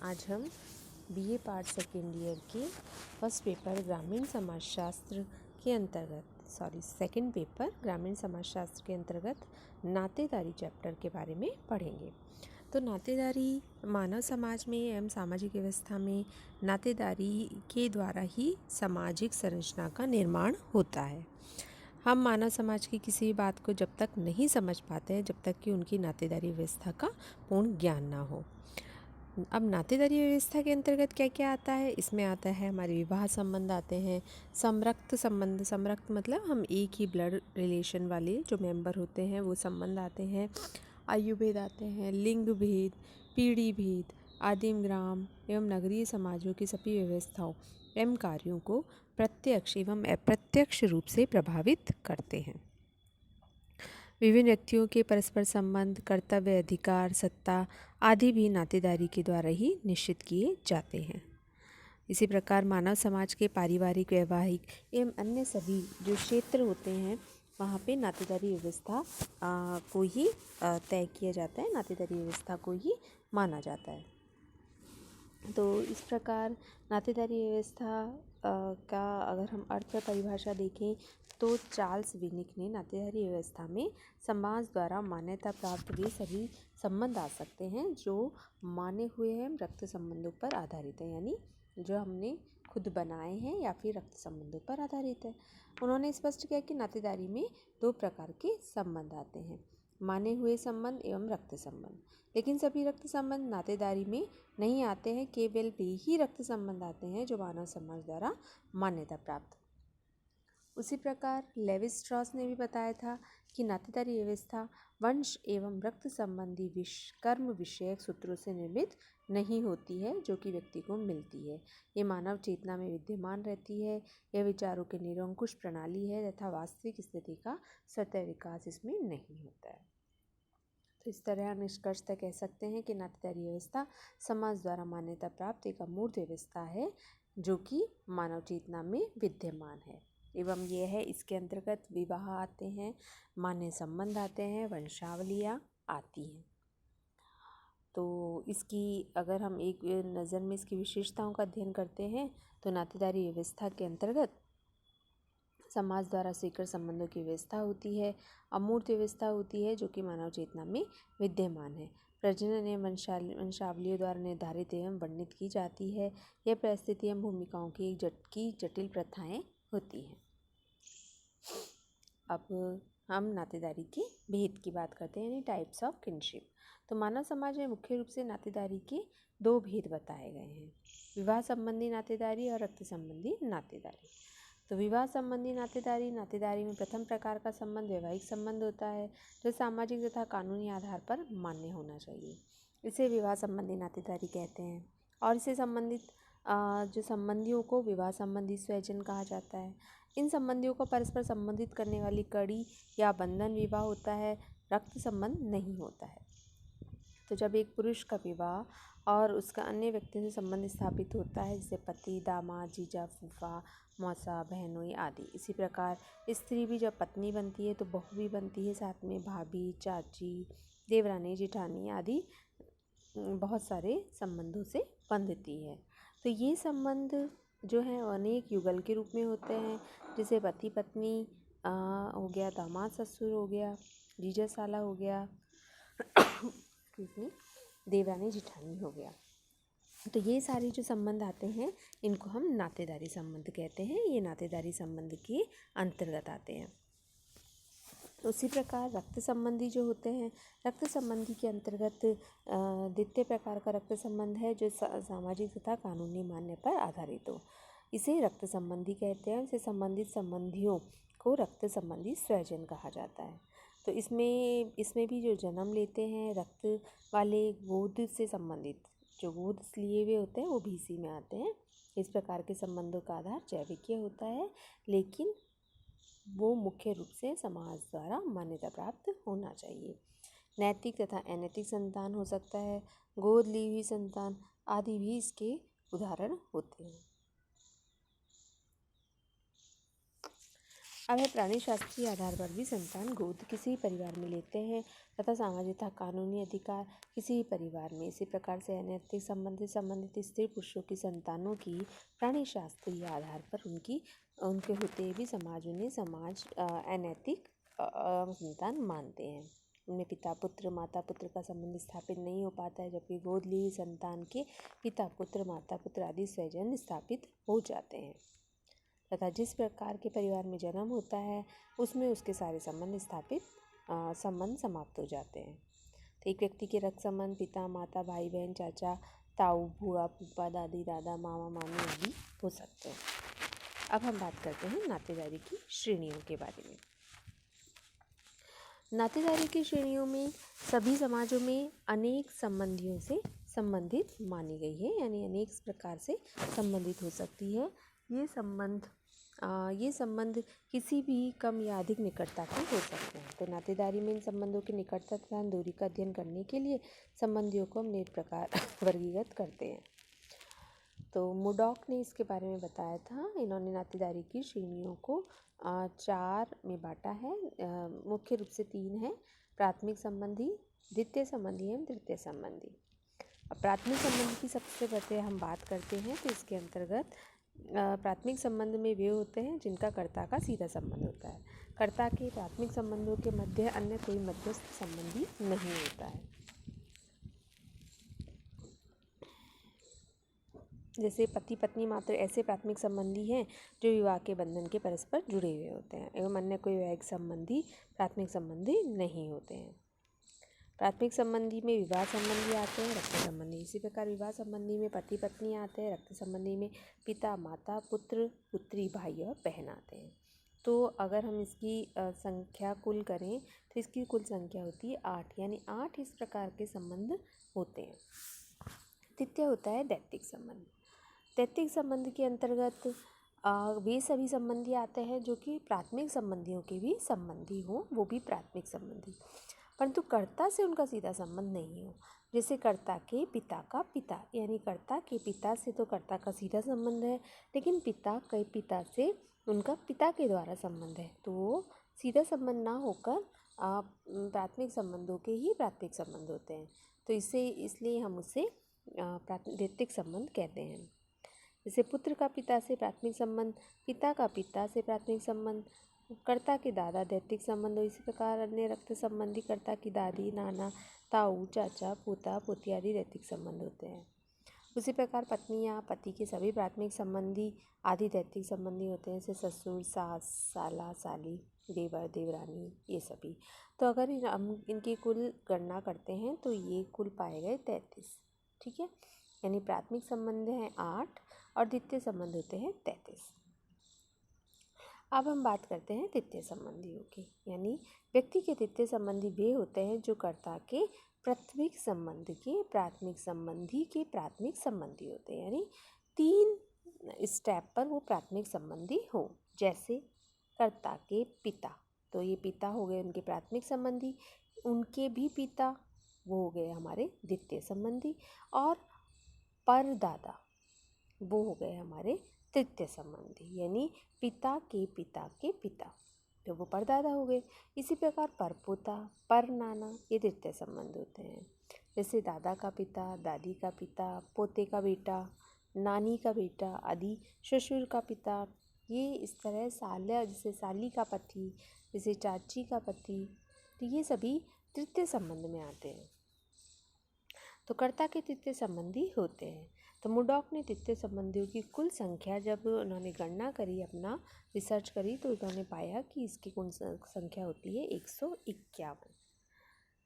आज हम BA part second year के फर्स्ट पेपर ग्रामीण समाजशास्त्र के अंतर्गत सेकंड पेपर ग्रामीण समाजशास्त्र के अंतर्गत नातेदारी चैप्टर के बारे में पढ़ेंगे। तो नातेदारी मानव समाज में एवं सामाजिक व्यवस्था में नातेदारी के द्वारा ही सामाजिक संरचना का निर्माण होता है। हम मानव समाज की किसी बात को जब तक नहीं समझ पाते हैं जब तक कि उनकी नातेदारी व्यवस्था का पूर्ण ज्ञान ना हो। अब नातेदारी व्यवस्था के अंतर्गत क्या क्या आता है? इसमें आता है हमारे विवाह संबंध आते हैं, समरक्त संबंध, समरक्त मतलब हम एक ही ब्लड रिलेशन वाले जो मेंबर होते हैं वो संबंध आते हैं, आयु भेद आते हैं, लिंग भेद, पीढ़ी भेद, आदिम ग्राम एवं नगरीय समाजों की सभी व्यवस्थाओं एवं कार्यों को प्रत्यक्ष एवं अप्रत्यक्ष रूप से प्रभावित करते हैं। विभिन्न व्यक्तियों के परस्पर संबंध, कर्तव्य, अधिकार, सत्ता आदि भी नातेदारी के द्वारा ही निश्चित किए जाते हैं। इसी प्रकार मानव समाज के पारिवारिक, वैवाहिक एवं अन्य सभी जो क्षेत्र होते हैं वहाँ पे नातेदारी व्यवस्था को ही तय किया जाता है, नातेदारी व्यवस्था को ही माना जाता है। तो इस प्रकार नातेदारी व्यवस्था का अगर हम अर्थ परिभाषा देखें तो चार्ल्स विनिक ने नातेदारी व्यवस्था में समाज द्वारा मान्यता प्राप्त वे सभी संबंध आ सकते हैं जो माने हुए हैं रक्त संबंधों पर आधारित है, यानी जो हमने खुद बनाए हैं या फिर रक्त संबंधों पर आधारित है। उन्होंने स्पष्ट किया कि नातेदारी में दो प्रकार के संबंध आते हैं, माने हुए संबंध एवं रक्त संबंध। लेकिन सभी रक्त संबंध नातेदारी में नहीं आते हैं, केवल वे ही रक्त संबंध आते हैं जो मानव समाज द्वारा मान्यता प्राप्त। उसी प्रकार लेवी स्ट्रॉस ने भी बताया था कि नातेदारी व्यवस्था वंश एवं रक्त संबंधी कर्म विषयक सूत्रों से निर्मित नहीं होती है जो कि व्यक्ति को मिलती है। ये मानव चेतना में विद्यमान रहती है। यह विचारों के निरंकुश प्रणाली है तथा वास्तविक स्थिति का सतह विकास इसमें नहीं होता है। तो इस तरह हम निष्कर्षतः कह सकते हैं कि नातेदारी व्यवस्था समाज द्वारा मान्यता प्राप्त एक अमूर्त व्यवस्था है जो कि मानव चेतना में विद्यमान है। एवं यह है इसके अंतर्गत विवाह आते हैं, मान्य संबंध आते हैं, वंशावलियाँ आती हैं। तो इसकी अगर हम एक नज़र में इसकी विशेषताओं का अध्ययन करते हैं तो नातेदारी व्यवस्था के अंतर्गत समाज द्वारा स्वीकृत संबंधों की व्यवस्था होती है, अमूर्त व्यवस्था होती है जो कि मानव चेतना में विद्यमान है, प्रजनन एवं वंशावलियों द्वारा निर्धारित एवं वर्णित की जाती है। यह परिस्थिति एवं भूमिकाओं की जटिल प्रथाएं होती हैं। अब हम नातेदारी के भेद की बात करते हैं, यानी टाइप्स ऑफ किनशिप। तो मानव समाज में मुख्य रूप से नातेदारी के दो भेद बताए गए हैं, विवाह संबंधी नातेदारी और रक्त संबंधी नातेदारी। तो विवाह संबंधी नातेदारी में प्रथम प्रकार का संबंध वैवाहिक संबंध होता है जो सामाजिक तथा कानूनी आधार पर मान्य होना चाहिए। इसे विवाह संबंधी नातेदारी कहते हैं और इसे संबंधित जो संबंधियों को विवाह संबंधी स्वजन कहा जाता है। इन संबंधियों को परस्पर संबंधित करने वाली कड़ी या बंधन विवाह होता है, रक्त संबंध नहीं होता है। तो जब एक पुरुष का विवाह और उसका अन्य व्यक्तियों से संबंध स्थापित होता है जैसे पति, दामाद, जीजा, फूफा, मौसा, बहनोई आदि। इसी प्रकार स्त्री भी जब पत्नी बनती है तो बहू भी बनती है, साथ में भाभी, चाची, देवरानी, जेठानी आदि बहुत सारे संबंधों से बंधती है। तो ये संबंध जो है अनेक युगल के रूप में होते हैं, जैसे पति पत्नी हो गया, दामाद ससुर हो गया, जीजा साला हो गया, देवरानी जेठानी हो गया। तो ये सारे जो संबंध आते हैं इनको हम नातेदारी संबंध कहते हैं, ये नातेदारी संबंध के अंतर्गत आते हैं। उसी प्रकार रक्त संबंधी जो होते हैं, रक्त संबंधी के अंतर्गत द्वितीय प्रकार का रक्त संबंध है जो सामाजिक तथा कानूनी मान्य पर आधारित हो, इसे रक्त संबंधी कहते हैं। इसे संबंधित संबंधियों को रक्त संबंधी स्वजन कहा जाता है। तो इसमें भी जो जन्म लेते हैं रक्त वाले गोद से संबंधित, जो गोद लिए हुए होते हैं वो भी इसी में आते हैं। इस प्रकार के संबंधों का आधार जैविकीय होता है, लेकिन वो मुख्य रूप से समाज द्वारा मान्यता प्राप्त होना चाहिए। नैतिक तथा अनैतिक संतान हो सकता है, गोद ली हुई संतान आदि भी इसके उदाहरण होते हैं। अब है प्राणी शास्त्रीय आधार पर भी संतान गोद किसी परिवार में लेते हैं तथा सामाजिक तथा कानूनी अधिकार किसी परिवार में। इसी प्रकार से अनैतिक संबंधित स्त्री पुरुषों की संतानों की प्राणी शास्त्रीय आधार पर उनके होते भी समाज उन्हें अनैतिक संतान मानते हैं। उनमें पिता पुत्र माता पुत्र का संबंध स्थापित नहीं हो पाता है, जबकि गोद ली संतान के पिता पुत्र माता पुत्र आदि स्वजन स्थापित हो जाते हैं तथा जिस प्रकार के परिवार में जन्म होता है उसमें उसके सारे संबंध समाप्त हो जाते हैं। तो एक व्यक्ति के रक्त संबंध पिता माता भाई बहन चाचा ताऊ बुआ फूफा दादी दादा मामा मामी आदि हो सकते हैं। अब हम बात करते हैं नातेदारी की श्रेणियों के बारे में। नातेदारी की श्रेणियों में सभी समाजों में अनेक संबंधियों से संबंधित मानी गई है, यानी अनेक प्रकार से संबंधित हो सकती है। ये संबंध किसी भी कम या अधिक निकटता के हो सकते हैं। तो नातेदारी में इन संबंधों की निकटता तथा दूरी का अध्ययन करने के लिए संबंधियों को हम अनेक प्रकार वर्गीकृत करते हैं। तो मुडॉक ने इसके बारे में बताया था। इन्होंने नातेदारी की श्रेणियों को 4 में बांटा है। मुख्य रूप से 3 है: प्राथमिक संबंधी, द्वितीय संबंधी एवं तृतीय संबंधी। अब प्राथमिक संबंध की सबसे पहले हम बात करते हैं। तो इसके अंतर्गत प्राथमिक संबंध में वे होते हैं जिनका कर्ता का सीधा संबंध होता है। कर्ता के प्राथमिक संबंधों के मध्य अन्य कोई मध्यस्थ संबंधी नहीं होता है। जैसे पति पत्नी मात्र ऐसे प्राथमिक संबंधी हैं जो विवाह के बंधन के परस्पर जुड़े हुए होते हैं एवं अन्य कोई वैवाहिक संबंधी प्राथमिक संबंधी नहीं होते हैं। प्राथमिक संबंधी में विवाह संबंधी आते हैं, रक्त संबंधी। इसी प्रकार विवाह संबंधी में पति पत्नी आते हैं, रक्त संबंधी में पिता माता पुत्र पुत्री भाई और बहन आते हैं। तो अगर हम इसकी संख्या कुल करें तो इसकी कुल संख्या होती है 8, यानी 8 इस प्रकार के संबंध होते हैं। तृतीय होता है दैत्तिक संबंध। दैत्तिक संबंध के अंतर्गत वे सभी संबंधी आते हैं जो कि प्राथमिक संबंधियों के भी संबंधी हों, वो भी प्राथमिक संबंधी, परंतु कर्ता से उनका सीधा संबंध नहीं हो। जैसे कर्ता के पिता का पिता, यानी कर्ता के पिता से तो कर्ता का सीधा संबंध है, लेकिन पिता के पिता से उनका पिता के द्वारा संबंध है, तो वो सीधा संबंध ना होकर प्राथमिक संबंधों के ही प्राथमिक संबंध होते हैं। तो इसलिए हम उसे दैत्तिक संबंध कहते हैं। जैसे पुत्र का पिता से प्राथमिक संबंध, पिता का पिता से प्राथमिक संबंध, कर्ता के दादा दैत्तिक संबंध। इसी प्रकार अन्य रक्त संबंधी कर्ता की दादी नाना ताऊ चाचा पोता पोती आदि दैत्तिक संबंध होते हैं। उसी प्रकार पत्नी या पति के सभी प्राथमिक संबंधी आदि दैत्तिक संबंधी होते हैं, जैसे ससुर सास साला साली देवर देवरानी ये सभी। तो अगर हम इनकी कुल गणना करते हैं तो ये कुल पाए गए 33। ठीक है, यानी प्राथमिक संबंध हैं 8 और द्वितीय संबंध होते हैं 33। अब हम बात करते हैं तृतीय संबंधियों की, यानी व्यक्ति के तृतीय संबंधी वे होते हैं जो कर्ता के प्राथमिक संबंध के प्राथमिक संबंधी के प्राथमिक संबंधी होते हैं, यानी 3 स्टेप पर वो प्राथमिक संबंधी हो। जैसे कर्ता के पिता, तो ये पिता हो गए उनके प्राथमिक संबंधी, उनके भी पिता वो हो गए हमारे द्वितीय संबंधी, और परदादा वो हो गए हमारे तृतीय संबंधी, यानी पिता के पिता, तो वो परदादा हो गए। इसी प्रकार परपोता पर नाना ये तृतीय संबंध होते हैं। जैसे दादा का पिता दादी का पिता पोते का बेटा नानी का बेटा आदि ससुर का पिता, ये इस तरह जैसे साली का पति, जैसे चाची का पति, तो ये सभी तृतीय संबंध में आते हैं। तो कर्ता के तृतीय संबंधी होते हैं। तो मुडॉक ने तृतीय संबंधियों की कुल संख्या जब उन्होंने गणना करी, अपना रिसर्च करी, तो उन्होंने पाया कि इसकी कुल संख्या होती है 151।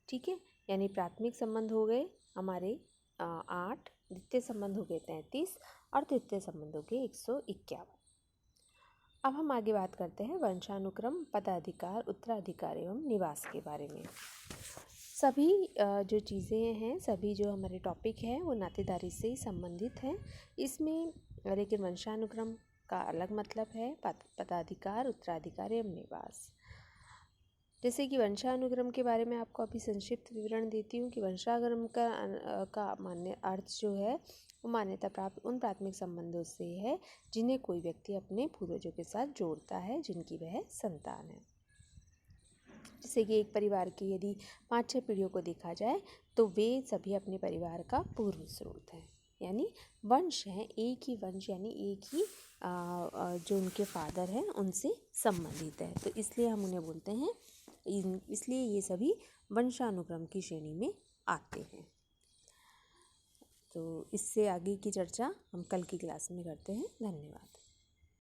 ठीक है, यानी प्राथमिक संबंध हो गए हमारे 8, द्वितीय संबंध हो गए 33 और तृतीय संबंध हो गए 151। अब हम आगे बात करते हैं वंशानुक्रम, पदाधिकार, उत्तराधिकार एवं निवास के बारे में। सभी जो चीज़ें हैं, सभी जो हमारे टॉपिक हैं वो नातेदारी से ही संबंधित हैं। इसमें लेकिन वंशानुक्रम का अलग मतलब है, पदाधिकार, उत्तराधिकार एवं निवास। जैसे कि वंशानुक्रम के बारे में आपको अभी संक्षिप्त विवरण देती हूँ कि वंशानुक्रम का मान्य अर्थ जो है वो मान्यता प्राप्त उन प्राथमिक संबंधों से है जिन्हें कोई व्यक्ति अपने पूर्वजों के साथ जोड़ता है, जिनकी वह संतान है। जैसे कि एक परिवार की यदि 5-6 पीढ़ियों को देखा जाए तो वे सभी अपने परिवार का पूर्व स्रोत हैं, यानी वंश हैं, एक ही वंश यानी एक ही जो उनके फादर हैं उनसे संबंधित है, तो इसलिए हम उन्हें बोलते हैं, इसलिए ये सभी वंशानुक्रम की श्रेणी में आते हैं। तो इससे आगे की चर्चा हम कल की क्लास में करते हैं। धन्यवाद।